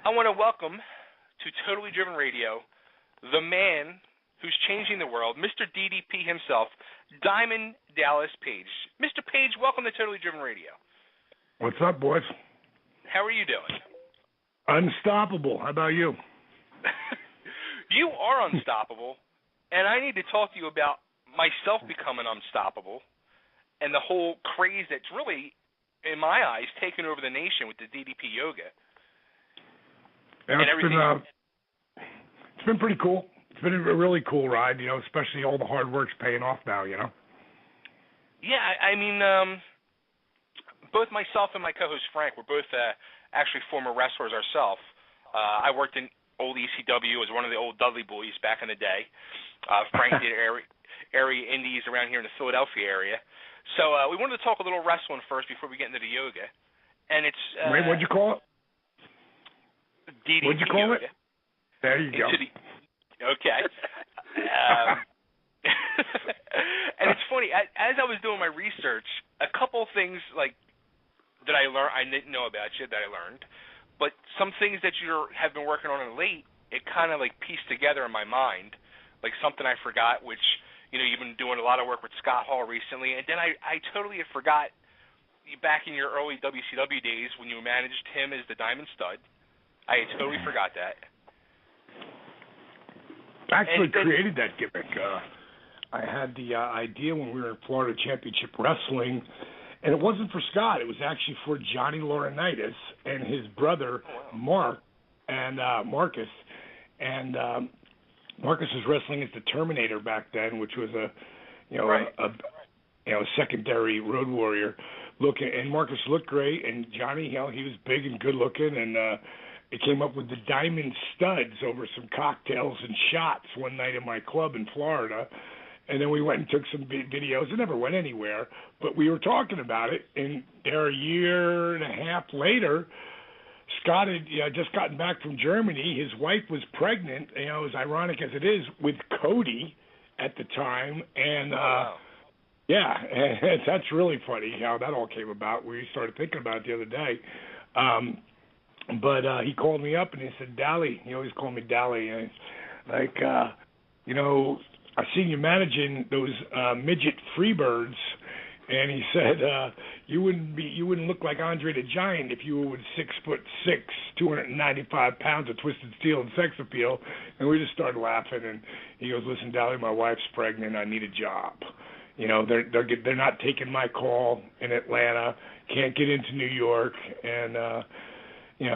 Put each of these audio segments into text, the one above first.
I want to welcome to Totally Driven Radio the man who's changing the world, Mr. DDP himself, Diamond Dallas Page. Mr. Page, welcome to Totally Driven Radio. What's up, boys? How are you doing? Unstoppable. How about you? You are unstoppable, and I need to talk to you about myself becoming unstoppable and the whole craze that's really, in my eyes, taken over the nation with the DDP yoga. Yeah, it's been pretty cool. It's been a really cool ride, especially all the hard work's paying off now, Yeah, I mean, both myself and my co-host Frank were both actually former wrestlers ourselves. I worked in old ECW as one of the old Dudley boys back in the day. Frank did area indies around here in the Philadelphia area. So we wanted to talk a little wrestling first before we get into the yoga. And it's wait, what'd you call it? DDP what'd you call yoga. It? There you go. Okay. And it's funny, as I was doing my research, a couple things that I learned, I didn't know about you that I learned, but some things that you have been working on late, it kind of pieced together in my mind, like something I forgot, which, you've been doing a lot of work with Scott Hall recently, and then I totally had forgot back in your early WCW days when you managed him as the Diamond Stud. I had totally forgot that. I actually created that gimmick. I had the idea when we were in Florida Championship Wrestling, and it wasn't for Scott. It was actually for Johnny Laurinaitis and his brother Marcus. And Marcus was wrestling as the Terminator back then, which was a secondary Road Warrior looking. And Marcus looked great, and Johnny, he was big and good looking, and it came up with the Diamond Studs over some cocktails and shots one night in my club in Florida. And then we went and took some videos. It never went anywhere, but we were talking about it. And there, a year and a half later, Scott had just gotten back from Germany. His wife was pregnant, as ironic as it is, with Cody at the time. And, yeah, and that's really funny how that all came about. We started thinking about it the other day. But he called me up and he said, Dally, he always called me Dally. And I seen you managing those midget Freebirds, and he said you wouldn't look like Andre the Giant if you were 6'6", 295 pounds of twisted steel and sex appeal. And we just started laughing. And he goes, "Listen, Dally, my wife's pregnant. I need a job. They're not taking my call in Atlanta. Can't get into New York, and he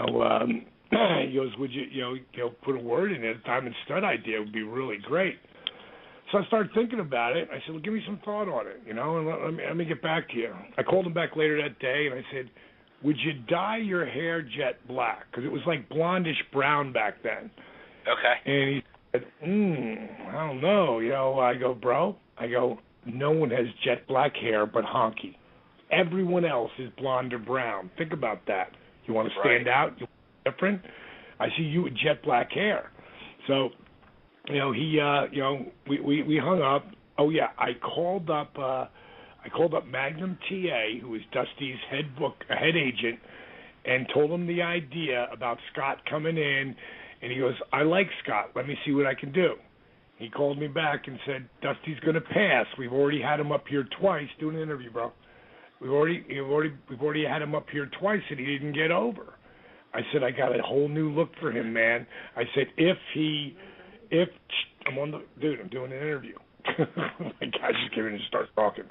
goes, would you put a word in it? Diamond Stud idea would be really great." So I started thinking about it. I said, well, give me some thought on it, and let me get back to you. I called him back later that day, and I said, would you dye your hair jet black? Because it was like blondish brown back then. Okay. And he said, I don't know. I go, bro, no one has jet black hair but Honky. Everyone else is blonde or brown. Think about that. You want to stand out? You want to be different? I see you with jet black hair. So, we hung up. Oh yeah, I called up Magnum TA, who was Dusty's head agent, and told him the idea about Scott coming in, and he goes, I like Scott. Let me see what I can do. He called me back and said, Dusty's going to pass. We've already had him up here twice doing an interview, bro. We've already had him up here twice, and he didn't get over. I said, I got a whole new look for him, man. I said, I'm doing an interview. My gosh, just came in and start talking.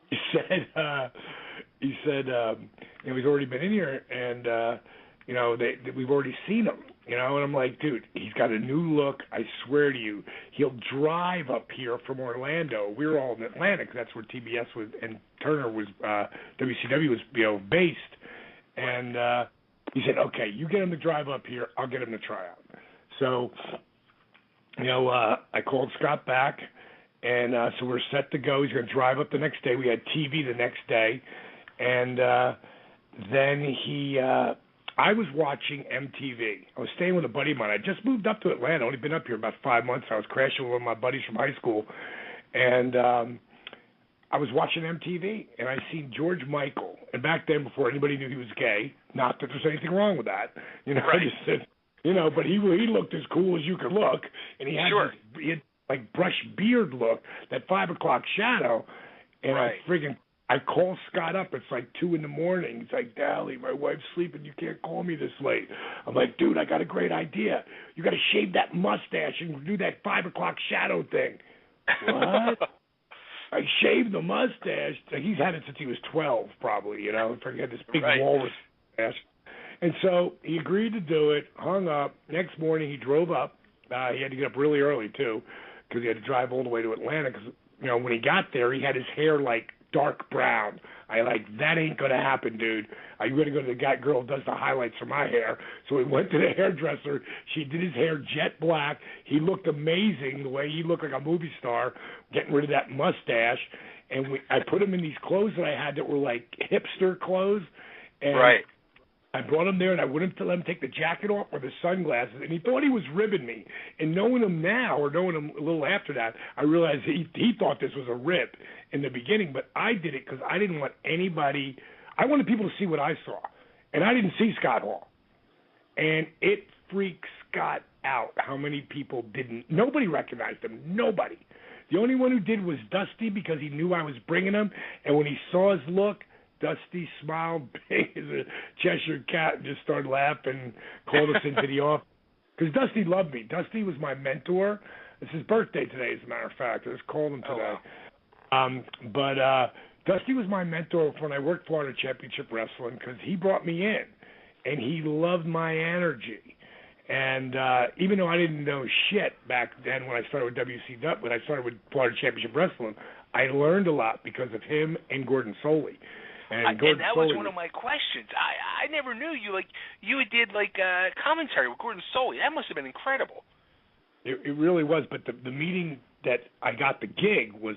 He said, he's already been in here, and we've already seen him. And I'm like, dude, he's got a new look. I swear to you, he'll drive up here from Orlando. We were all in Atlanta because that's where TBS was and Turner was, WCW was, based. And he said, okay, you get him to drive up here. I'll get him to try out. So, I called Scott back, and so we're set to go. He's going to drive up the next day. We had TV the next day, and then I was watching MTV. I was staying with a buddy of mine. I just moved up to Atlanta. Only been up here about 5 months. I was crashing with one of my buddies from high school, and I was watching MTV, and I seen George Michael. And back then, before anybody knew he was gay, not that there's anything wrong with that, you know, right. I just said, you know, but he looked as cool as you could look, and he had sure. he had like brush beard look, that 5 o'clock shadow, and right. I call Scott up. It's like 2 a.m. He's like, Dally, my wife's sleeping. You can't call me this late. I'm like, dude, I got a great idea. You got to shave that mustache and do that 5 o'clock shadow thing. What? I shaved the mustache. He's had it since he was 12, probably, you know. He had this big right. walrus mustache. And so he agreed to do it, hung up. Next morning he drove up. He had to get up really early, too, because he had to drive all the way to Atlanta. Because, you know, when he got there, he had his hair, like, dark brown. That ain't going to happen, dude. You got to go to the girl who does the highlights for my hair. So we went to the hairdresser. She did his hair jet black. He looked amazing, the way he looked like a movie star, getting rid of that mustache. And I put him in these clothes that I had that were like hipster clothes. And right. I brought him there, and I wouldn't let him take the jacket off or the sunglasses, and he thought he was ribbing me. And knowing him now, or knowing him a little after that, I realized he thought this was a rip in the beginning, but I did it because I didn't want anybody – I wanted people to see what I saw, and I didn't see Scott Hall. And it freaked Scott out how many people didn't – nobody recognized him, nobody. The only one who did was Dusty because he knew I was bringing him, and when he saw his look – Dusty smiled big as a Cheshire cat and just started laughing and called us into the office. Because Dusty loved me. Dusty was my mentor. It's his birthday today, as a matter of fact. I just called him today. But Dusty was my mentor when I worked Florida Championship Wrestling because he brought me in, and he loved my energy. And even though I didn't know shit back then when I started with WCW, when I started with Florida Championship Wrestling, I learned a lot because of him and Gordon Soley. And that was one of my questions. I never knew you did commentary with Gordon Soley. That must have been incredible. It really was. But the meeting that I got the gig was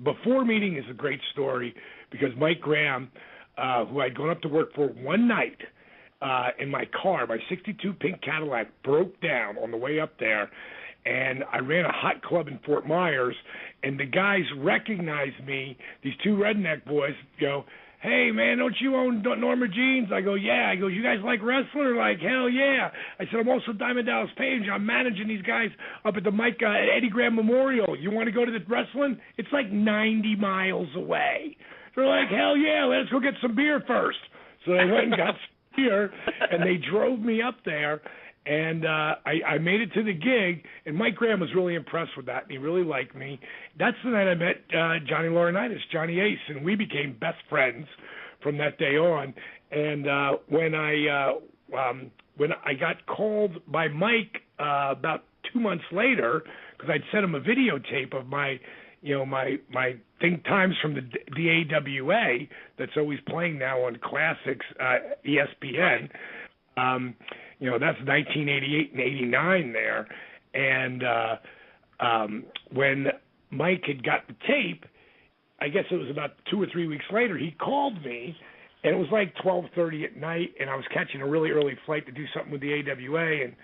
before meeting is a great story because Mike Graham, who I'd gone up to work for one night in my car, my '62 pink Cadillac broke down on the way up there, and I ran a hot club in Fort Myers, and the guys recognized me. These two redneck boys go, hey, man, don't you own Norma Jeans? I go, yeah. I go, you guys like wrestling? Like, hell yeah. I said, I'm also Diamond Dallas Page. I'm managing these guys up at the Eddie Graham Memorial. You want to go to the wrestling? It's like 90 miles away. They're like, hell yeah, let's go get some beer first. So they went and got some beer, and they drove me up there. And I made it to the gig, and Mike Graham was really impressed with that, and he really liked me. That's the night I met Johnny Laurinaitis, Johnny Ace, and we became best friends from that day on. And when I got called by Mike about 2 months later, because I'd sent him a videotape of my think times from the AWA that's always playing now on Classics ESPN. That's 1988 and 89 there. And when Mike had got the tape, I guess it was about 2 or 3 weeks later, he called me, and it was like 12:30 at night, and I was catching a really early flight to do something with the AWA, and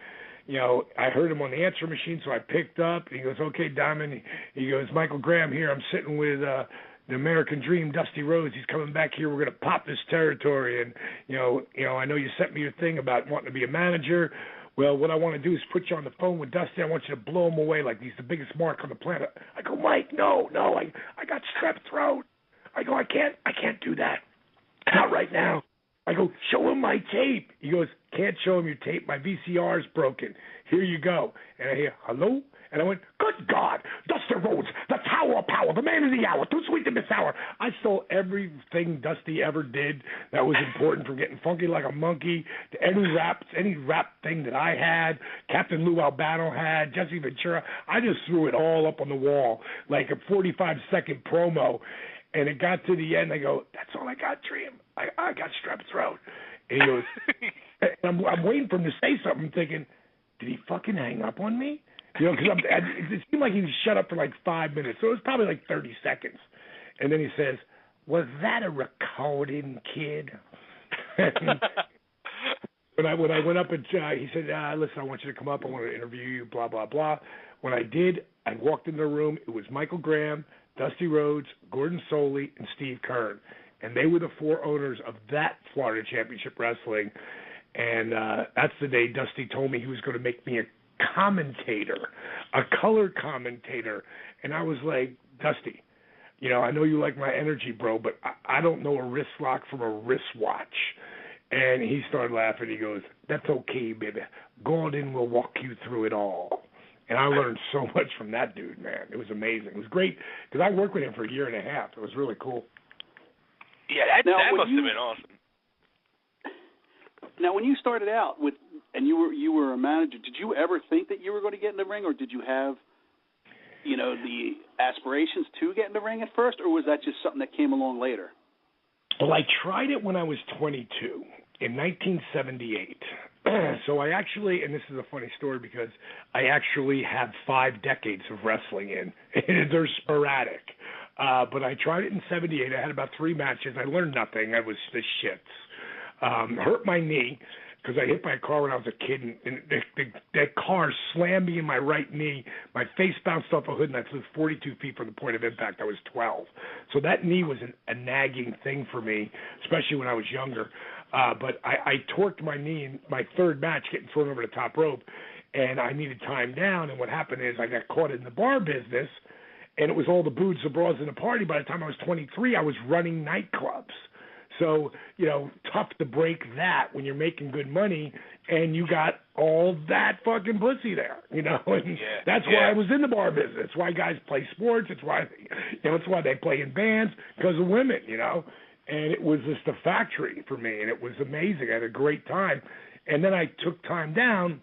I heard him on the answer machine, so I picked up, and he goes, okay, Diamond. He goes, Michael Graham here. I'm sitting with the American Dream, Dusty Rhodes. He's coming back here. We're going to pop this territory. And, I know you sent me your thing about wanting to be a manager. Well, what I want to do is put you on the phone with Dusty. I want you to blow him away like he's the biggest mark on the planet. I go, Mike, no, I got strep throat. I go, I can't do that. Not right now. I go, show him my tape. He goes, can't show him your tape. My VCR's broken. Here you go. And I hear, hello? And I went, good God, Dusty Rhodes, the Tower of Power, the man of the hour, too sweet to miss hour. I stole everything Dusty ever did that was important, from getting funky like a monkey to any rap thing that I had, Captain Lou Albano had, Jesse Ventura. I just threw it all up on the wall like a 45-second promo. And it got to the end. I go, that's all I got, Dream. I got strep throat. And he goes, and I'm waiting for him to say something. I'm thinking, did he fucking hang up on me? Because it seemed like he was shut up for like 5 minutes. So it was probably like 30 seconds. And then he says, was that a recording, kid? When I went up and he said, listen, I want you to come up. I want to interview you, blah, blah, blah. When I did, I walked in the room. It was Michael Graham, Dusty Rhodes, Gordon Soley, and Steve Kern. And they were the 4 owners of that Florida Championship Wrestling. And that's the day Dusty told me he was going to make me a commentator, a color commentator. And I was like, Dusty, you know, I know you like my energy, bro, but I don't know a wrist lock from a wristwatch. And he started laughing. He goes, that's okay, baby. Gordon will walk you through it all. And I learned so much from that dude, man. It was amazing. It was great because I worked with him for a year and a half. It was really cool. Yeah, that must have been awesome. Now, when you started out and you were a manager, did you ever think that you were going to get in the ring, or did you have, you know, the aspirations to get in the ring at first, or was that just something that came along later? Well, I tried it when I was 22 in 1978. So I actually, and this is a funny story because I actually have 5 decades of wrestling in. They're sporadic. But I tried it in 78. I had about 3 matches. I learned nothing. I was the shits. Hurt my knee because I hit by a car when I was a kid, and that car slammed me in my right knee. My face bounced off a hood, and I flew 42 feet from the point of impact. I was 12. So that knee was a nagging thing for me, especially when I was younger. But I torqued my knee in my 3rd match getting thrown over the top rope, and I needed time down. And what happened is I got caught in the bar business, and it was all the booze, the bras, and the party. By the time I was 23, I was running nightclubs. So, you know, tough to break that when you're making good money and you got all that fucking pussy there, you know. And that's why I was in the bar business. It's why guys play sports. It's why, you know, it's why they play in bands, because of women, you know. And it was just a factory for me, and it was amazing. I had a great time. And then I took time down,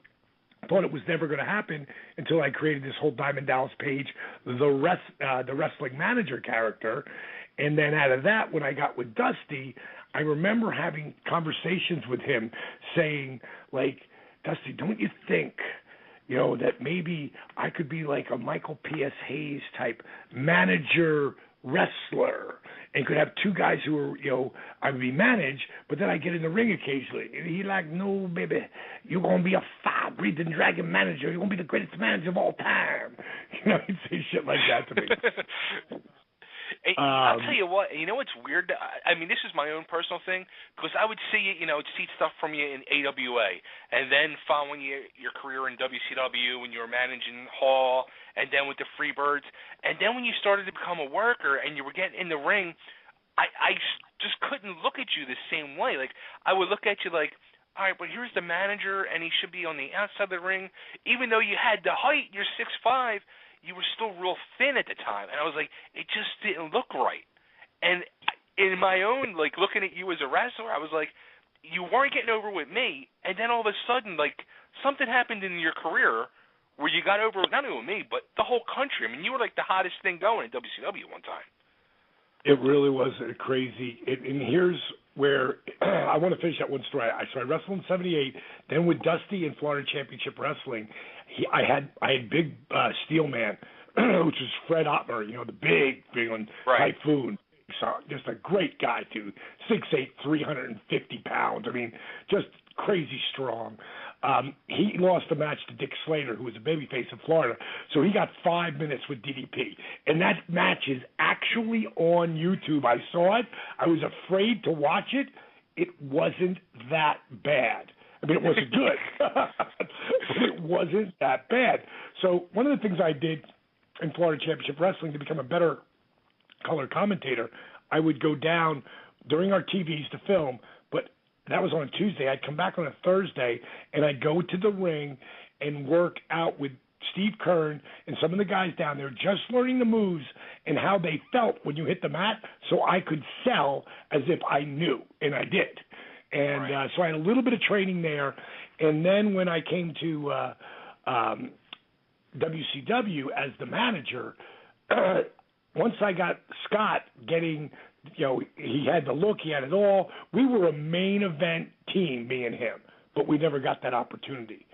thought it was never going to happen until I created this whole Diamond Dallas Page, the wrestling manager character. And then out of that, when I got with Dusty, I remember having conversations with him saying, like, Dusty, don't you think, you know, that maybe I could be like a Michael P.S. Hayes type manager wrestler and could have 2 guys who are, you know, I would be managed, but then I get in the ring occasionally. And he like, no, baby, you're going to be a fire-breathing dragon manager. You're going to be the greatest manager of all time. You know, he'd say shit like that to me. I'll tell you what, you know what's weird? I mean, this is my own personal thing, because I would see, you know, see stuff from you in AWA, and then following your career in WCW when you were managing Hall, and then with the Freebirds, and then when you started to become a worker and you were getting in the ring, I just couldn't look at you the same way. Like, I would look at you like, all right, but here's the manager, and he should be on the outside of the ring. Even though you had the height, you're 6'5", you were still real thin at the time. And I was like, it just didn't look right. And in my own, like, looking at you as a wrestler, I was like, you weren't getting over with me. And then all of a sudden, like, something happened in your career where you got over, not only with me, but the whole country. I mean, you were like the hottest thing going in WCW one time. It really was crazy. And here's where I want to finish that one story. So I wrestled in 78. Then with Dusty in Florida Championship Wrestling, I had Big Steel Man, which was Fred Ottmer, you know, the big on Typhoon. So just a great guy, too. 6'8", 350 pounds. I mean, just crazy strong. He lost a match to Dick Slater, who was a babyface in Florida. So he got 5 minutes with DDP. And that match is actually on YouTube. I saw it. I was afraid to watch it. It wasn't that bad. I mean, it wasn't good, but it wasn't that bad. So one of the things I did in Florida Championship Wrestling to become a better color commentator, I would go down during our TVs to film, but that was on a Tuesday. I'd come back on a Thursday, and I'd go to the ring and work out with Steve Kern and some of the guys down there, just learning the moves and how they felt when you hit the mat, so I could sell as if I knew, and I did. And so I had a little bit of training there. And then when I came to WCW as the manager, once I got Scott getting, you know, he had the look, he had it all. We were a main event team, me and him, but we never got that opportunity.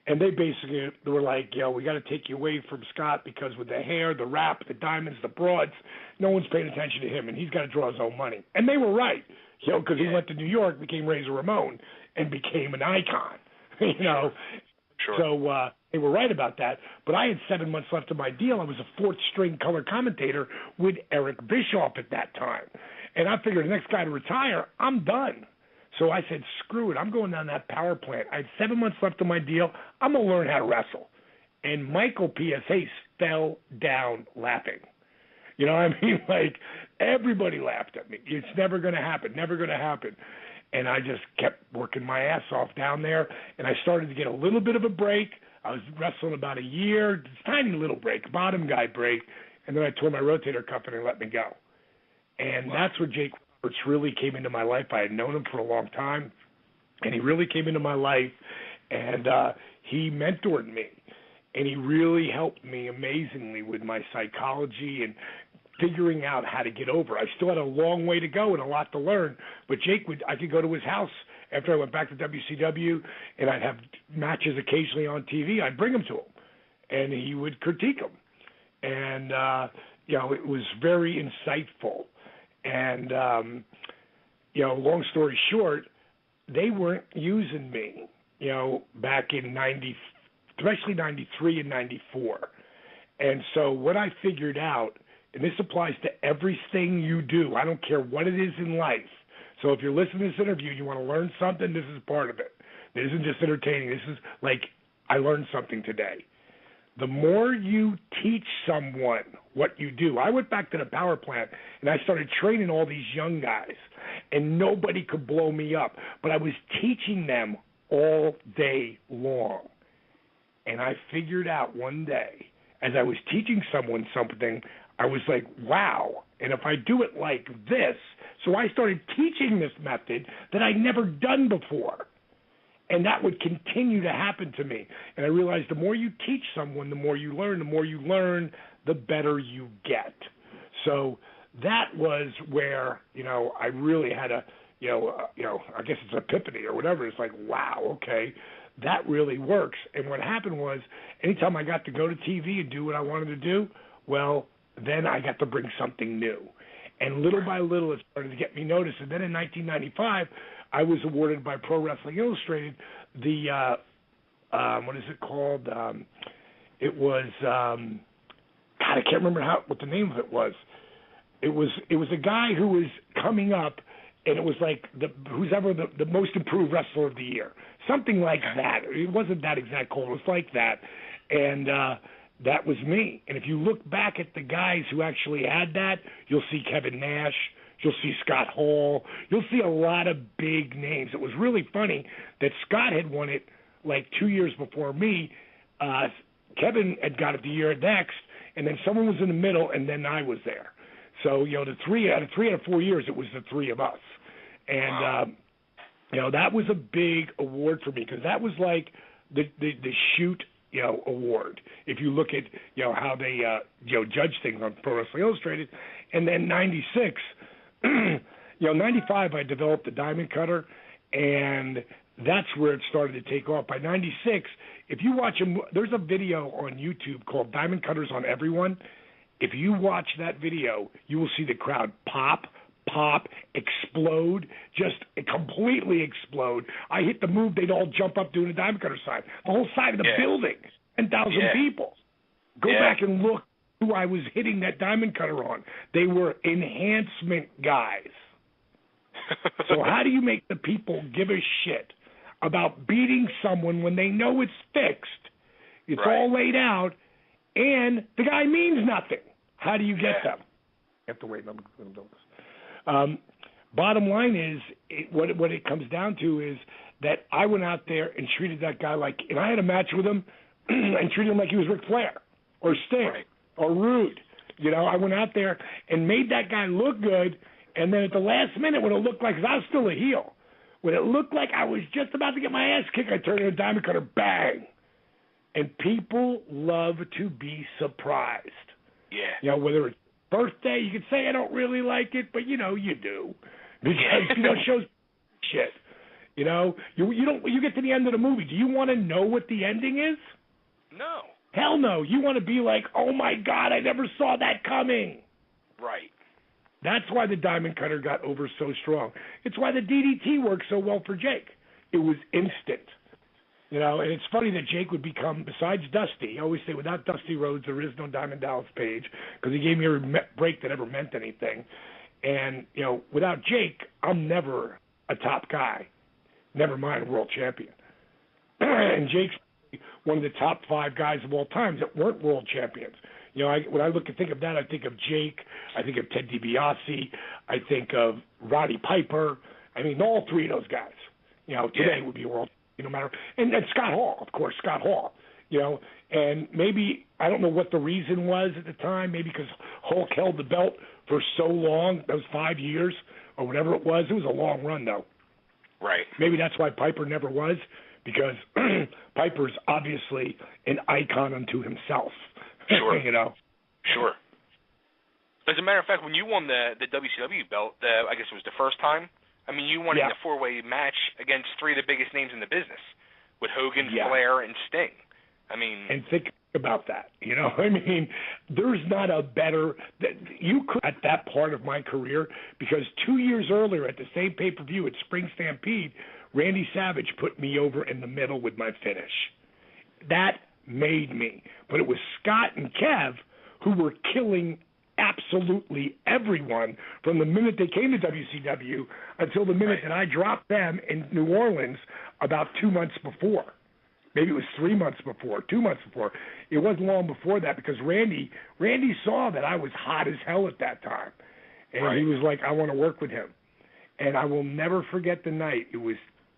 And they basically were like, you know, we got to take you away from Scott because with the hair, the rap, the diamonds, the broads, no one's paying attention to him, and he's got to draw his own money. And they were right. You know, because he went to New York, became Razor Ramon, and became an icon, you know. Sure. So they were right about that. But I had 7 months left of my deal. I was a fourth-string color commentator with Eric Bischoff at that time. And I figured the next guy to retire, I'm done. So I said, screw it. I'm going down that power plant. I had 7 months left of my deal. I'm going to learn how to wrestle. And Michael P.S. Hayes fell down laughing. You know what I mean? Like, everybody laughed at me. It's never going to happen, never going to happen. And I just kept working my ass off down there, and I started to get a little bit of a break. I was wrestling about a year, tiny little break, bottom guy break, and then I tore my rotator cuff and they let me go. And that's where Jake Roberts really came into my life. I had known him for a long time, and he really came into my life, and he mentored me, and he really helped me amazingly with my psychology and figuring out how to get over. I still had a long way to go and a lot to learn, but I could go to his house after I went back to WCW, and I'd have matches occasionally on TV. I'd bring them to him, and he would critique them. And, it was very insightful. And, long story short, they weren't using me, back in especially 93 and 94. And so what I figured out, and this applies to everything you do, I don't care what it is in life. So if you're listening to this interview, you want to learn something, this is part of it. This isn't just entertaining. This is like, I learned something today. The more you teach someone what you do, I went back to the power plant and I started training all these young guys, and nobody could blow me up. But I was teaching them all day long. And I figured out one day, as I was teaching someone something, I was like, wow, and if I do it like this, so I started teaching this method that I'd never done before. And that would continue to happen to me. And I realized the more you teach someone, the more you learn. The more you learn, the better you get. So that was where, I really had a, I guess it's epiphany or whatever. It's like, wow, okay, that really works. And what happened was, anytime I got to go to TV and do what I wanted to do, well, then I got to bring something new. And little by little, it started to get me noticed. And then in 1995, I was awarded by Pro Wrestling Illustrated the, what is it called? It was, God, I can't remember what the name of it was. It was a guy who was coming up, and it was like who's ever the most improved wrestler of the year. Something like that. It wasn't that exact call. It was like that. And that was me. And if you look back at the guys who actually had that, you'll see Kevin Nash. You'll see Scott Hall. You'll see a lot of big names. It was really funny that Scott had won it like 2 years before me. Kevin had got it the year next, and then someone was in the middle, and then I was there. So, the 3 out of 4 years, it was the three of us. And, that was a big award for me because that was like the shoot, award. If you look at, how they, judge things on Pro Wrestling Illustrated. And then 96, 95, I developed the diamond cutter, and that's where it started to take off. By 96, if you watch them, there's a video on YouTube called Diamond Cutters on Everyone. If you watch that video, you will see the crowd pop, explode, just completely explode. I hit the move, they'd all jump up doing a diamond cutter sign. The whole side of the building, 10,000 people. Go back and look who I was hitting that diamond cutter on. They were enhancement guys. So how do you make the people give a shit about beating someone when they know it's fixed? It's all laid out, and the guy means nothing. How do you get them? You have to wait. I'm going to do this. Bottom line is, what it comes down to is that I went out there and treated that guy and I had a match with him and treated him like he was Ric Flair or Sting or Rude. I went out there and made that guy look good, and then at the last minute when it looked like, 'cause I was still a heel, when it looked like I was just about to get my ass kicked, I turned in a diamond cutter, bang. And people love to be surprised. Yeah. Whether it's birthday, you could say I don't really like it, but you do. Because, shows shit. You don't. You get to the end of the movie. Do you want to know what the ending is? No. Hell no. You want to be like, oh my God, I never saw that coming. Right. That's why the diamond cutter got over so strong. It's why the DDT worked so well for Jake. It was instant. You know, and it's funny that Jake would become, besides Dusty, I always say without Dusty Rhodes there is no Diamond Dallas Page, because he gave me every break that ever meant anything. And, you know, without Jake, I'm never a top guy, never mind world champion. And Jake's one of the top 5 guys of all time that weren't world champions. You know, when I think of that, I think of Jake, I think of Ted DiBiase, I think of Roddy Piper. I mean, all 3 of those guys, you know, today would be world champion no matter. And Scott Hall, of course, Scott Hall. You know, and maybe, I don't know what the reason was at the time, maybe because Hulk held the belt for so long, those 5 years, or whatever it was. It was a long run, though. Right. Maybe that's why Piper never was, because Piper's obviously an icon unto himself. Sure. You know? Sure. As a matter of fact, when you won the WCW belt, I guess it was the first time, I mean, you won in a 4-way match against 3 of the biggest names in the business, with Hogan, Flair, and Sting. I mean... And think about that, you know? I mean, there's not a better... You could, at that part of my career, because 2 years earlier at the same pay-per-view at Spring Stampede, Randy Savage put me over in the middle with my finish. That made me. But it was Scott and Kev who were killing absolutely everyone from the minute they came to WCW until the minute that I dropped them in New Orleans about 2 months before. Maybe it was 3 months before, 2 months before. It wasn't long before that, because Randy saw that I was hot as hell at that time. And he was like, I want to work with him. And I will never forget the night. It was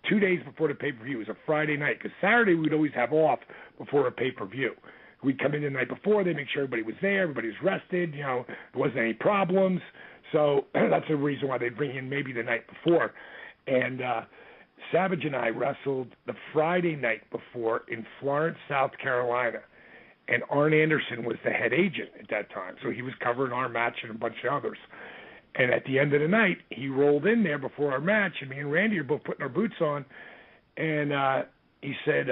2 days before the pay-per-view. It was a Friday night, because Saturday we'd always have off before a pay-per-view. We'd come in the night before, they'd make sure everybody was there, everybody was rested, you know, there wasn't any problems. So that's the reason why they bring in maybe the night before. And Savage and I wrestled the Friday night before in Florence, South Carolina. And Arn Anderson was the head agent at that time, so he was covering our match and a bunch of others. And at the end of the night, he rolled in there before our match, and me and Randy are both putting our boots on. And he said,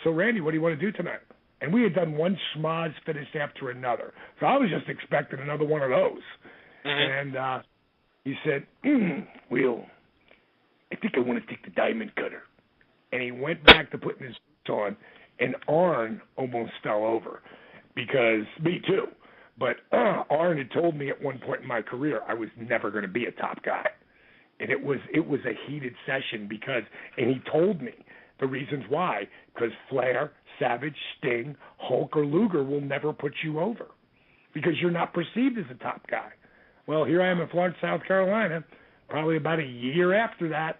so Randy, what do you want to do tonight? And we had done one schmoz finish after another. So I was just expecting another one of those. Mm-hmm. And he said, Will, I think I want to take the diamond cutter. And he went back to putting his boots on, and Arn almost fell over. Because, me too. But Arn had told me at one point in my career I was never going to be a top guy. And it was a heated session because, and he told me the reasons why, because Flair, Savage, Sting, Hulk, or Luger will never put you over because you're not perceived as a top guy. Well, here I am in Florence, South Carolina, probably about a year after that,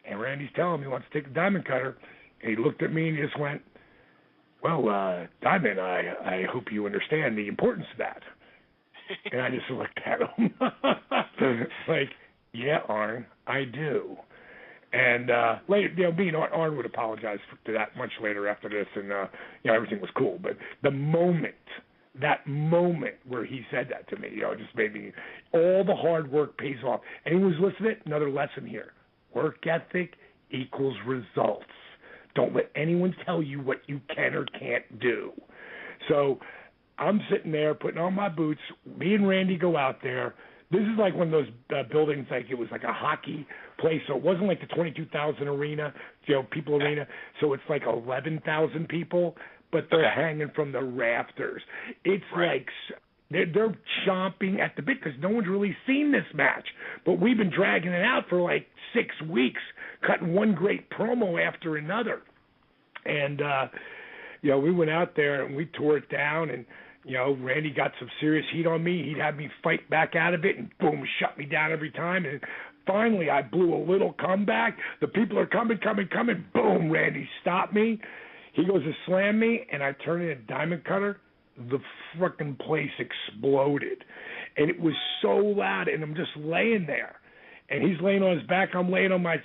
and Randy's telling me he wants to take the diamond cutter, and he looked at me and just went, well, Diamond, I hope you understand the importance of that. And I just looked at him like, yeah, Arn, I do. And later, you know, me and Arn would apologize to that much later after this, and you know, everything was cool. But that moment where he said that to me, you know, just made me. All the hard work pays off. Anyone who's listening, another lesson here: work ethic equals results. Don't let anyone tell you what you can or can't do. So I'm sitting there putting on my boots. Me and Randy go out there. This is like one of those buildings, like it was like a hockey place. So it wasn't like the 22,000 arena, you know, people arena. So it's like 11,000 people, but they're hanging from the rafters. It's like they're chomping at the bit because no one's really seen this match. But we've been dragging it out for like 6 weeks, cutting one great promo after another. And, you know, we went out there and we tore it down, and, you know, Randy got some serious heat on me. He'd have me fight back out of it and, boom, shut me down every time. And finally I blew a little comeback. The people are coming. Boom, Randy stopped me. He goes to slam me, and I turn in a diamond cutter. The frickin' place exploded. And it was so loud, and I'm just laying there. And he's laying on his back, I'm laying on my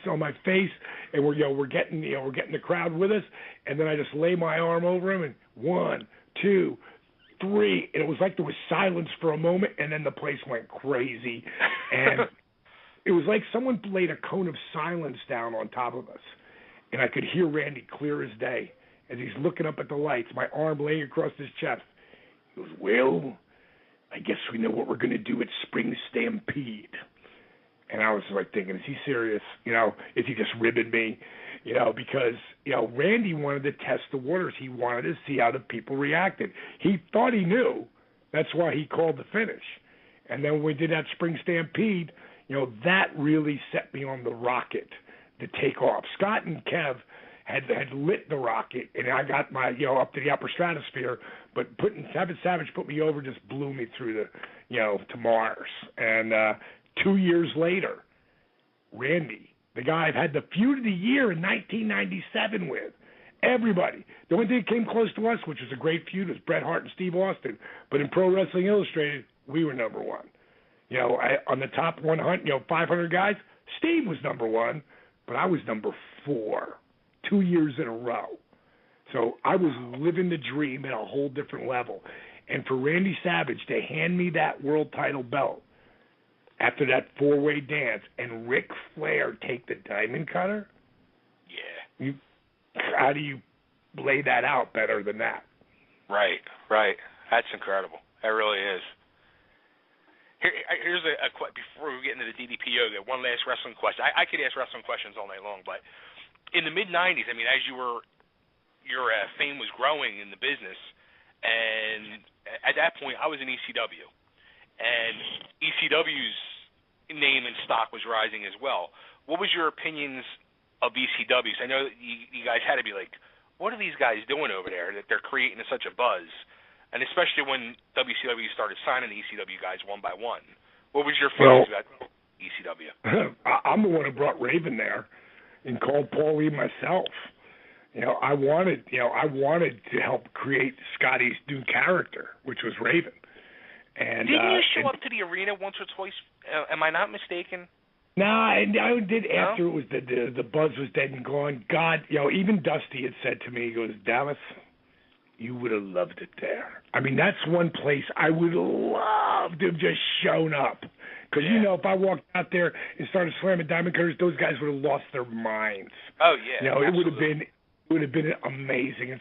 face, and we're getting the crowd with us. And then I just lay my arm over him, and 1, 2, 3, and it was like there was silence for a moment, and then the place went crazy. And it was like someone laid a cone of silence down on top of us. And I could hear Randy clear as day as he's looking up at the lights, my arm laying across his chest. He goes, Will, I guess we know what we're going to do at Spring Stampede. And I was like thinking, is he serious? You know, is he just ribbing me? because, Randy wanted to test the waters. He wanted to see how the people reacted. He thought he knew. That's why he called the finish. And then when we did that spring stampede, that really set me on the rocket to take off. Scott and Kev had lit the rocket, and I got my, up to the upper stratosphere, but having Savage put me over just blew me through to Mars. And 2 years later, Randy, the guy I've had the feud of the year in 1997 with, everybody. The only thing that came close to us, which was a great feud, was Bret Hart and Steve Austin. But in Pro Wrestling Illustrated, we were number one. On the top 100, 500 guys, Steve was number one, but I was number 4, 2 years in a row. So I was living the dream at a whole different level. And for Randy Savage to hand me that world title belt after that 4-way dance and Ric Flair take the diamond cutter, how do you lay that out better than that? Right. That's incredible. That really is. Here's before we get into the DDP yoga, one last wrestling question. I could ask wrestling questions all night long, but in the mid-'90s, as your fame was growing in the business, and at that point, I was in ECW, and ECW's name and stock was rising as well. What was your opinions of ECWs? I know that you guys had to be like, what are these guys doing over there that they're creating such a buzz? And especially when WCW started signing the ECW guys one by one. What was your feelings about ECW? I'm the one who brought Raven there and called Paul Lee myself. I wanted to help create Scotty's new character, which was Raven. And didn't you show up to the arena once or twice? Am I not mistaken? No, I did after it was the buzz was dead and gone. God, even Dusty had said to me, he goes, Dallas, you would have loved it there. That's one place I would have loved to have just shown up. Because, if I walked out there and started slamming diamond cutters, those guys would have lost their minds. Oh, yeah. It would have been amazing.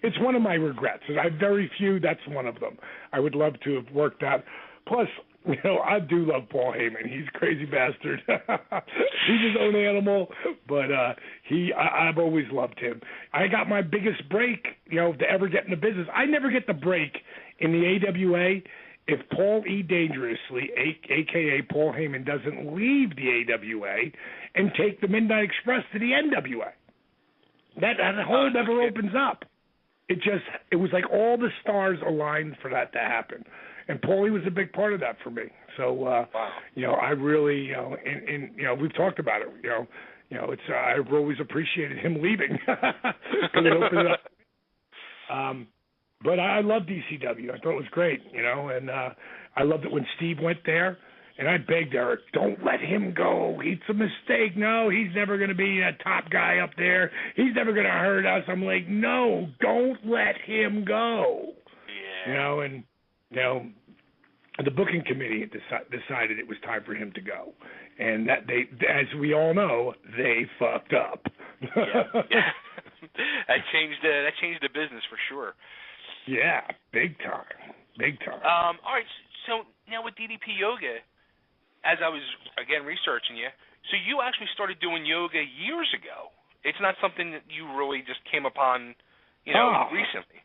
It's one of my regrets. I have very few. That's one of them. I would love to have worked out. Plus, I do love Paul Heyman. He's a crazy bastard. He's his own animal, but I've always loved him. I got my biggest break, to ever get in the business. I never get the break in the AWA if Paul E. Dangerously, a.k.a. Paul Heyman, doesn't leave the AWA and take the Midnight Express to the NWA. That hole never opens up. It was like all the stars aligned for that to happen. And Paulie was a big part of that for me. So, I really, we've talked about it. I've always appreciated him leaving because it opened it up. But I loved ECW. I thought it was great, and I loved it when Steve went there. And I begged Eric, don't let him go. It's a mistake. No, he's never going to be a top guy up there. He's never going to hurt us. I'm like, no, don't let him go. Yeah. The booking committee decided it was time for him to go, and that as we all know, they fucked up. Yeah. That changed the business for sure. Yeah, big time. All right, so now with DDP Yoga, as I was again researching you, so you actually started doing yoga years ago. It's not something that you really just came upon, recently.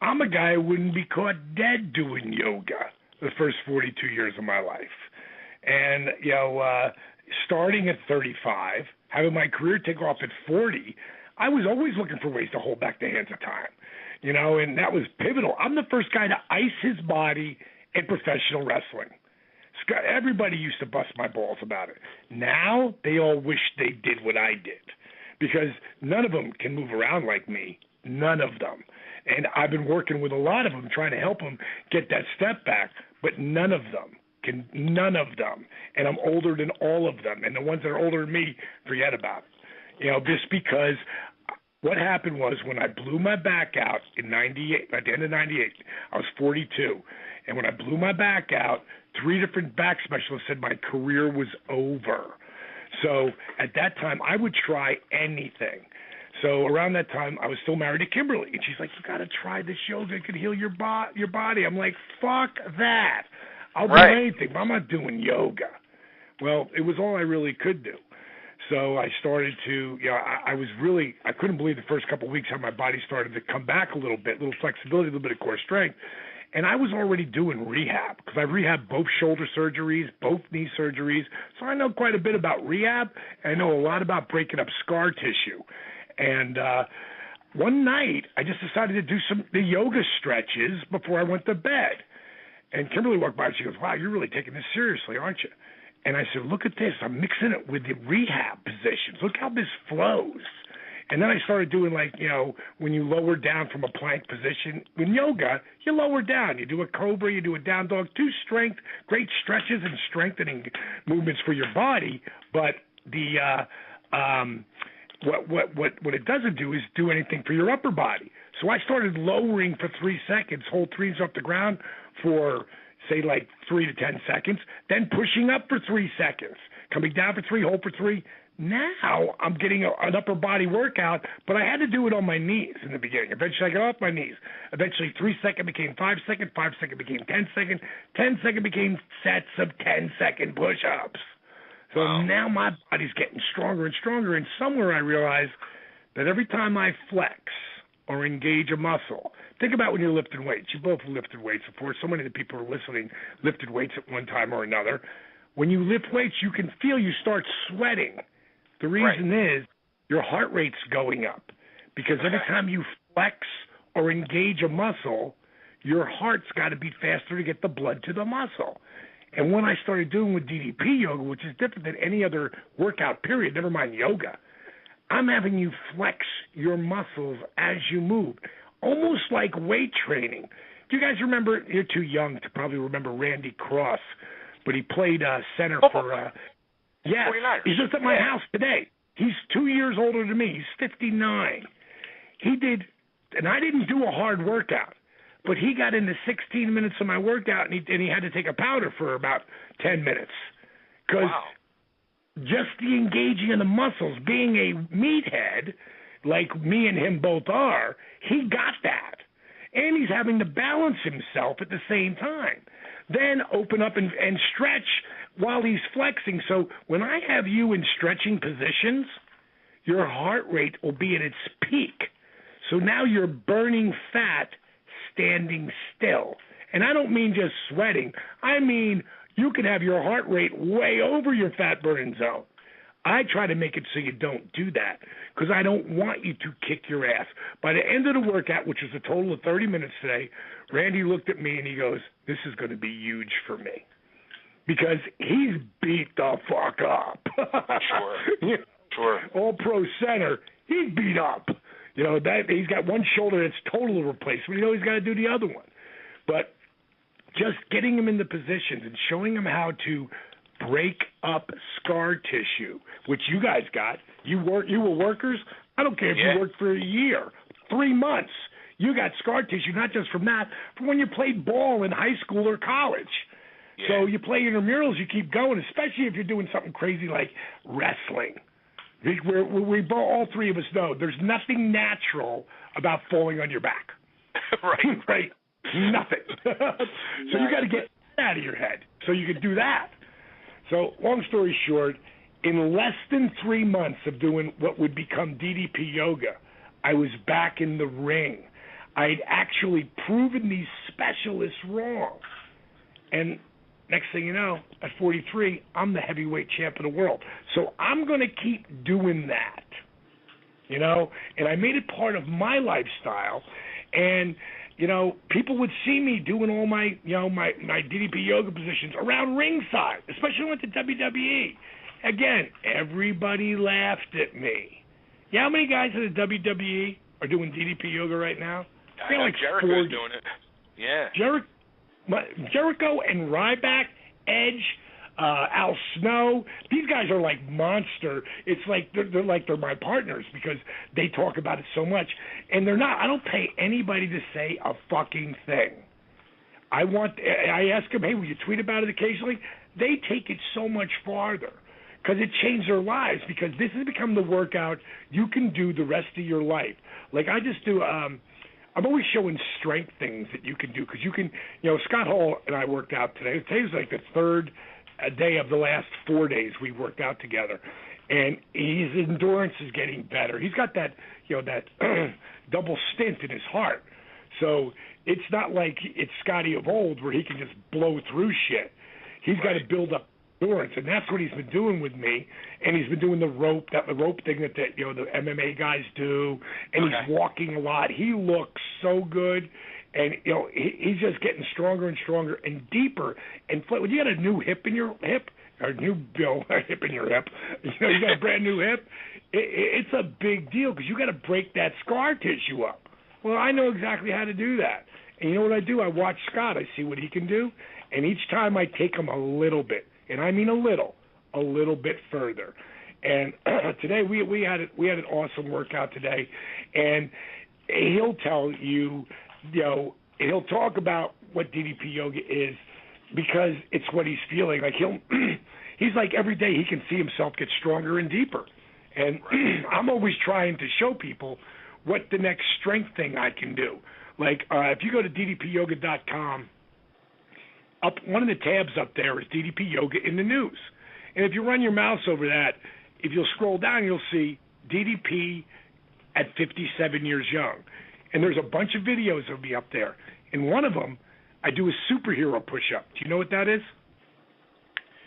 I'm a guy who wouldn't be caught dead doing yoga the first 42 years of my life. And, starting at 35, having my career take off at 40, I was always looking for ways to hold back the hands of time, and that was pivotal. I'm the first guy to ice his body in professional wrestling. Everybody used to bust my balls about it. Now they all wish they did what I did because none of them can move around like me, none of them. And I've been working with a lot of them, trying to help them get that step back, but none of them. And I'm older than all of them. And the ones that are older than me, forget about it. Just because what happened was when I blew my back out in 98, at the end of 98, I was 42. And when I blew my back out, 3 different back specialists said my career was over. So at that time, I would try anything. So around that time, I was still married to Kimberly, and she's like, "You got to try this yoga; it could heal your body." I'm like, "Fuck that! I'll do anything, but I'm not doing yoga." Well, it was all I really could do. So I started to, I was really, I couldn't believe the first couple of weeks how my body started to come back a little bit, a little flexibility, a little bit of core strength. And I was already doing rehab because I've rehabbed both shoulder surgeries, both knee surgeries. So I know quite a bit about rehab. And I know a lot about breaking up scar tissue. And one night, I just decided to do the yoga stretches before I went to bed. And Kimberly walked by and she goes, wow, you're really taking this seriously, aren't you? And I said, look at this. I'm mixing it with the rehab positions. Look how this flows. And then I started doing when you lower down from a plank position. In yoga, you lower down. You do a cobra, you do a down dog, two great stretches and strengthening movements for your body. But what it doesn't do is do anything for your upper body. So I started lowering for 3 seconds, hold threes off the ground for, say, 3 to 10 seconds, then pushing up for 3 seconds, coming down for 3, hold for 3. Now I'm getting an upper body workout, but I had to do it on my knees in the beginning. Eventually I got off my knees. Eventually 3 second became 5 second, 5 second became 10 second, 10 second became sets of 10-second push-ups. So now my body's getting stronger and stronger, and somewhere I realize that every time I flex or engage a muscle, think about when you're lifting weights. You both lifted weights before. So many of the people who are listening lifted weights at one time or another. When you lift weights, you can feel you start sweating. The reason is your heart rate's going up because every time you flex or engage a muscle, your heart's got to beat faster to get the blood to the muscle. And when I started doing with DDP yoga, which is different than any other workout period, never mind yoga, I'm having you flex your muscles as you move, almost like weight training. Do you guys remember, you're too young to probably remember Randy Cross, but he played center for yes, 49ers. He's just at my house today. He's 2 years older than me. He's 59. He did, and I didn't do a hard workout, but he got into 16 minutes of my workout, and he had to take a powder for about 10 minutes. Because just the engaging of the muscles, being a meathead, like me and him both are, he got that. And he's having to balance himself at the same time. Then open up and stretch while he's flexing. So when I have you in stretching positions, your heart rate will be at its peak. So now you're burning fat standing still. And I don't mean just sweating. I mean you can have your heart rate way over your fat burning zone. I try to make it so you don't do that because I don't want you to kick your ass. By the end of the workout, which was a total of 30 minutes today, Randy looked at me and he goes, this is going to be huge for me because he's beat the fuck up. Sure. Sure. All pro center, he's beat up. That he's got one shoulder that's total replacement. He's got to do the other one. But just getting him in the positions and showing him how to break up scar tissue, which you guys got. You were workers. I don't care if you worked for a year, 3 months. You got scar tissue, not just from that, from when you played ball in high school or college. Yeah. So you play intramurals, you keep going, especially if you're doing something crazy like wrestling. We all three of us know there's nothing natural about falling on your back. Right. Right? Nothing. So you got to get that out of your head so you can do that. So long story short, in less than 3 months of doing what would become DDP yoga, I was back in the ring. I'd actually proven these specialists wrong. And next thing you know, at 43, I'm the heavyweight champ of the world. So I'm going to keep doing that, and I made it part of my lifestyle. And, people would see me doing all my, my DDP yoga positions around ringside, especially when I went to WWE. Again, everybody laughed at me. You know how many guys in the WWE are doing DDP yoga right now? I know Jericho's doing it. Yeah. Jericho and Ryback, Edge, Al Snow, these guys are like monster. It's like they're my partners because they talk about it so much. And they're not. I don't pay anybody to say a fucking thing. I ask them, hey, will you tweet about it occasionally? They take it so much farther because it changed their lives because this has become the workout you can do the rest of your life. Like I just do I'm always showing strength things that you can do because you can, Scott Hall and I worked out today. Today's like the third day of the last 4 days we worked out together. and his endurance is getting better. He's got that, that double stint in his heart. So it's not like it's Scotty of old where he can just blow through shit. He's got to build up endurance, and that's what he's been doing with me. And he's been doing the rope thing that the MMA guys do, and he's walking a lot. He looks so good, and he's just getting stronger and stronger and deeper. And when you got a new hip in your hip, or new hip in your hip, you got a brand new hip, it's a big deal because you got to break that scar tissue up. Well, I know exactly how to do that. And you know what I do? I watch Scott. I see what he can do, and each time I take him a little bit, and I mean a little bit further. And today we had an awesome workout today, and he'll tell you, he'll talk about what DDP yoga is because it's what he's feeling. Like he's like every day he can see himself get stronger and deeper. And I'm always trying to show people what the next strength thing I can do. Like if you go to ddpyoga.com, up one of the tabs up there is DDP Yoga in the news. And if you run your mouse over that, if you'll scroll down, you'll see DDP at 57 years young. And there's a bunch of videos of me up there. In one of them, I do a superhero push-up. Do you know what that is?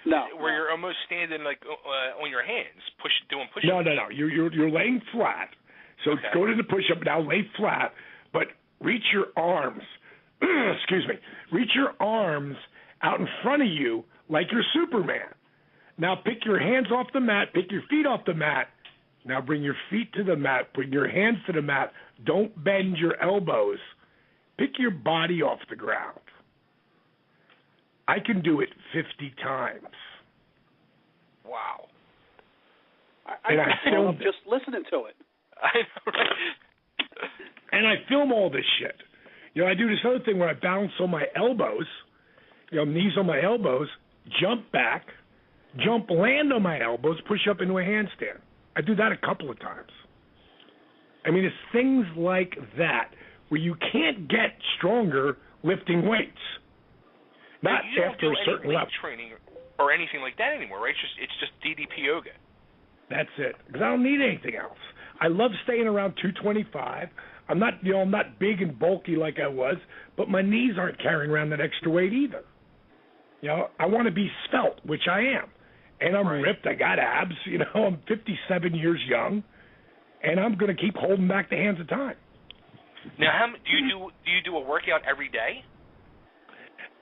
No. Where you're almost standing like on your hands, doing push-ups. No. You're laying flat. So go to the push-up now, lay flat, but reach your arms. Excuse me. Reach your arms out in front of you like you're Superman. Now pick your hands off the mat, pick your feet off the mat. Now bring your feet to the mat, bring your hands to the mat. Don't bend your elbows. Pick your body off the ground. I can do it 50 times. Wow. I filmed just listening to it. I know, right? And I film all this shit. I do this other thing where I balance on my elbows, knees on my elbows, jump back, land on my elbows, push up into a handstand. I do that a couple of times. I mean, it's things like that where you can't get stronger lifting weights. Not after a certain level. Training or anything like that anymore, right? It's just DDP yoga. That's it. Because I don't need anything else. I love staying around 225. I'm not big and bulky like I was, but my knees aren't carrying around that extra weight either. I want to be svelte, which I am, and I'm ripped. I got abs. I'm 57 years young, and I'm going to keep holding back the hands of time. Now, do you do a workout every day?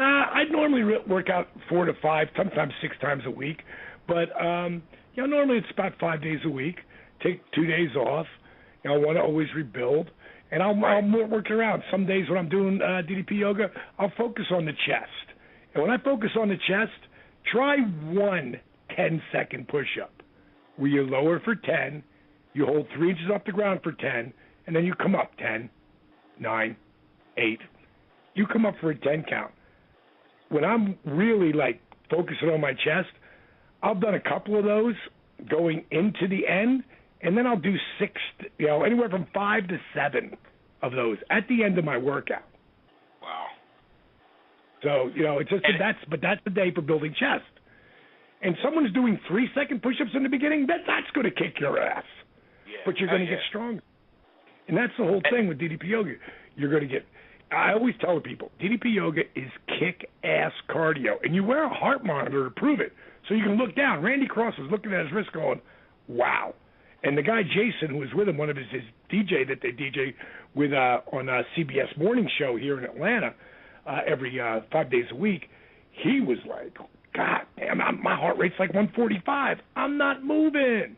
I normally work out 4 to 5, sometimes 6 times a week, but normally it's about 5 days a week. Take 2 days off. I want to always rebuild. And I'll work around. Some days when I'm doing DDP yoga, I'll focus on the chest. And when I focus on the chest, try one 10-second push-up where you lower for 10, you hold 3 inches off the ground for 10, and then you come up 10, 9, 8. You come up for a 10 count. When I'm really, focusing on my chest, I've done a couple of those going into the end, and then I'll do 6, anywhere from 5 to 7 of those at the end of my workout. Wow. So, it's just that's the day for building chest. And someone's doing 3-second push-ups in the beginning, that's going to kick your ass. Yeah. But you're going to get stronger. And that's the whole thing with DDP yoga. You're going to get, I always tell people, DDP yoga is kick-ass cardio. And you wear a heart monitor to prove it. So you can look down. Randy Cross was looking at his wrist going, wow. And the guy, Jason, who was with him, one of his DJ that they DJ with on a CBS morning show here in Atlanta every 5 days a week, he was like, God damn, my heart rate's like 145. I'm not moving.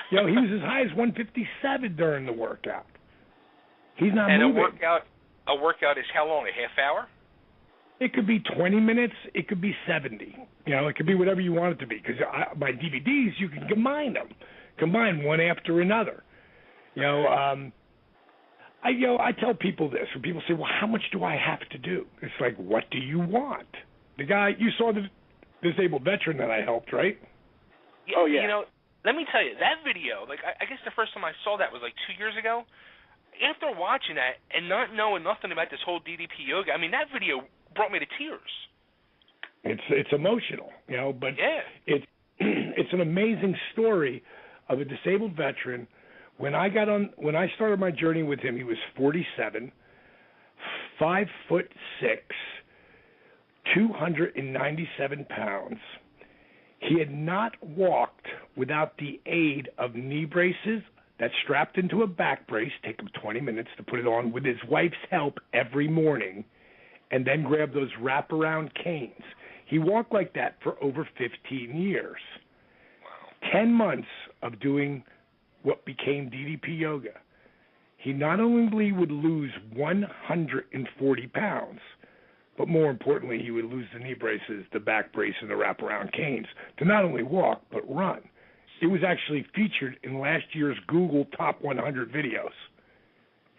He was as high as 157 during the workout. He's not moving. And a workout is how long, a half hour? It could be 20 minutes. It could be 70. It could be whatever you want it to be. Because my DVDs, you can combine them. Combine one after another. I tell people this. When people say, well, how much do I have to do? It's like, what do you want? The guy, you saw the disabled veteran that I helped, right? Yeah, oh, yeah. Let me tell you, that video, I guess the first time I saw that was 2 years ago. After watching that and not knowing nothing about this whole DDP yoga, that video brought me to tears. It's emotional, but yeah. it's an amazing story of a disabled veteran. When I started my journey with him, he was 47, 5'6", 297 pounds. He had not walked without the aid of knee braces that strapped into a back brace, take him 20 minutes to put it on with his wife's help every morning, and then grab those wraparound canes. He walked like that for over 15 years. Wow. 10 months of doing what became DDP yoga. He not only would lose 140 pounds, but more importantly, he would lose the knee braces, the back brace, and the wraparound canes to not only walk, but run. It was actually featured in last year's Google Top 100 videos.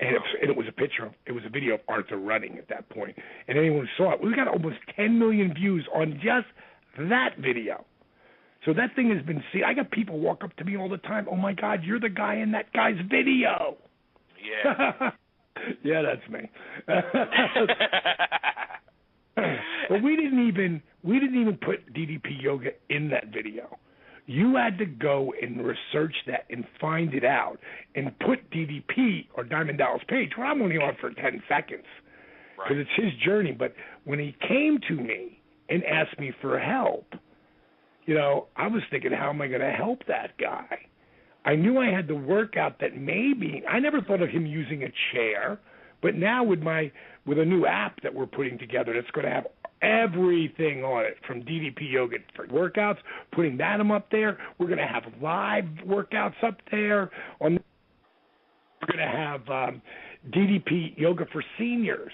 And it was a video of Arthur running at that point. And anyone who saw it, we got almost 10 million views on just that video. So that thing has been seen. I got people walk up to me all the time, oh my God, you're the guy in that guy's video. Yeah. Yeah, that's me. But we didn't even put DDP yoga in that video. You had to go and research that and find it out and put DDP or Diamond Dallas Page, where I'm only on for 10 seconds because it's his journey. But when he came to me and asked me for help, I was thinking, how am I going to help that guy? I knew I had to work out that maybe I never thought of him using a chair, but now with a new app that we're putting together that's going to have everything on it, from DDP yoga for workouts, putting that up there. We're going to have live workouts up there. We're going to have DDP yoga for seniors,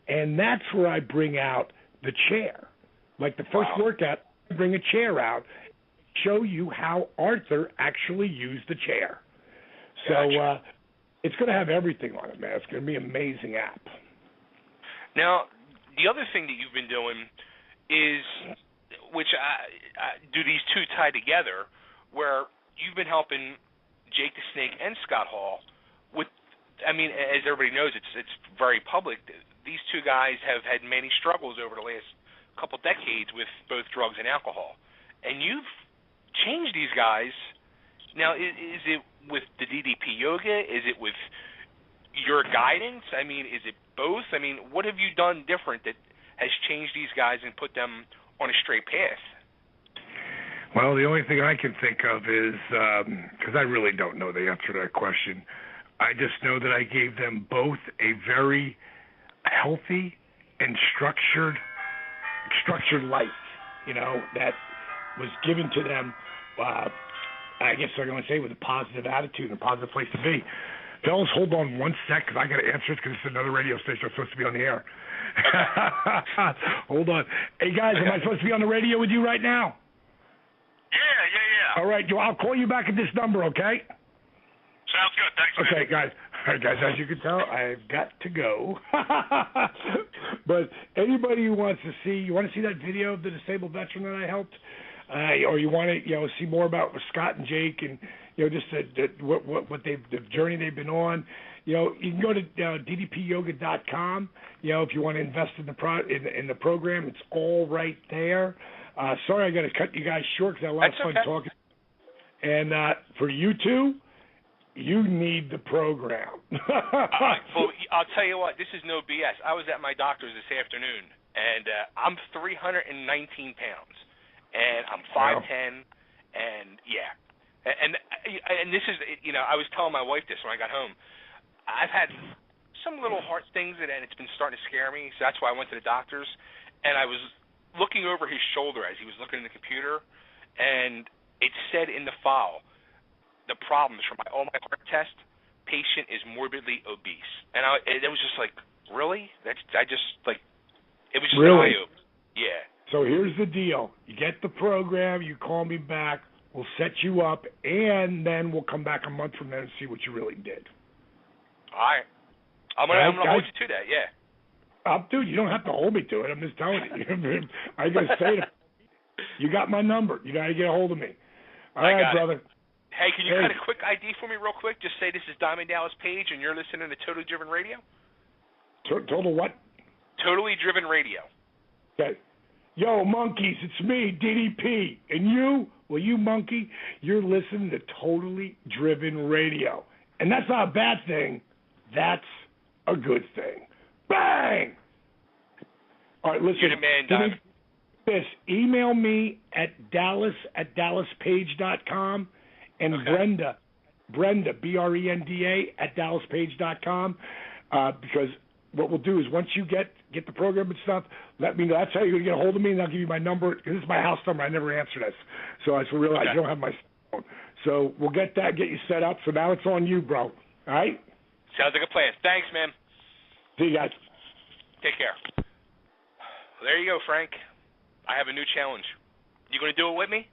and that's where I bring out the chair. Like the first workout, I bring a chair out, show you how Arthur actually used the chair. So it's going to have everything on it, man. It's going to be an amazing app. Now, the other thing that you've been doing is, which do these two tie together, where you've been helping Jake the Snake and Scott Hall with, I mean, as everybody knows, it's very public. These two guys have had many struggles over the last couple decades with both drugs and alcohol. And you've changed these guys. Now, is it with the DDP yoga? Is it with your guidance? I mean, is it both? I mean, what have you done different that has changed these guys and put them on a straight path? Well, the only thing I can think of is, because I really don't know the answer to that question, I just know that I gave them both a very healthy and structured life, that was given to them, I guess I'm going to say, with a positive attitude and a positive place to be. Fellas, hold on one sec, because I got to answer it, because it's another radio station. I'm supposed to be on the air. Hold on. Hey, guys, am I supposed to be on the radio with you right now? Yeah. All right, I'll call you back at this number, okay? Sounds good. Thanks, man. Okay, guys. All right, guys, as you can tell, I've got to go. But anybody who wants to see, that video of the disabled veteran that I helped, or you want to, see more about Scott and Jake and, just what the journey they've been on, you can go to ddpyoga.com. If you want to invest in the program, it's all right there. Sorry, I got to cut you guys short because I had a lot of fun talking. And for you two, you need the program. Well, I'll tell you what, this is no BS. I was at my doctor's this afternoon, and I'm 319 pounds, and I'm 5'10", and yeah. And this is, I was telling my wife this when I got home. I've had some little heart things, and it's been starting to scare me, so that's why I went to the doctor's. And I was looking over his shoulder as he was looking in the computer, and it said in the file, the problems from all my heart test, patient is morbidly obese. And it was just like, really? It was just really? an eye-opener. Yeah. So here's the deal. You get the program, you call me back, we'll set you up, and then we'll come back a month from there and see what you really did. All right. I'm going to hold you to that, yeah. Dude, you don't have to hold me to it. I'm just telling you. I got to say it. You got my number. You got to get a hold of me. All right, brother. Hey, can you cut a quick ID for me real quick? Just say this is Diamond Dallas Page, and you're listening to Totally Driven Radio? Total what? Totally Driven Radio. Okay. Yo, monkeys, it's me, DDP. And you, well, you monkey, you're listening to Totally Driven Radio. And that's not a bad thing. That's a good thing. Bang! All right, listen. You're the man, Doc. This, email me at dallas@dallaspage.com and Okay. Brenda, Brenda, at dallaspage.com, because what we'll do is once you get the program and stuff, let me know. That's how you're going to get a hold of me, and I'll give you my number. This is my house number. I never answer this. So I just realized you don't have my phone. So we'll get you set up. So now it's on you, bro. All right? Sounds like a plan. Thanks, man. See you guys. Take care. Well, there you go, Frank. I have a new challenge. You going to do it with me?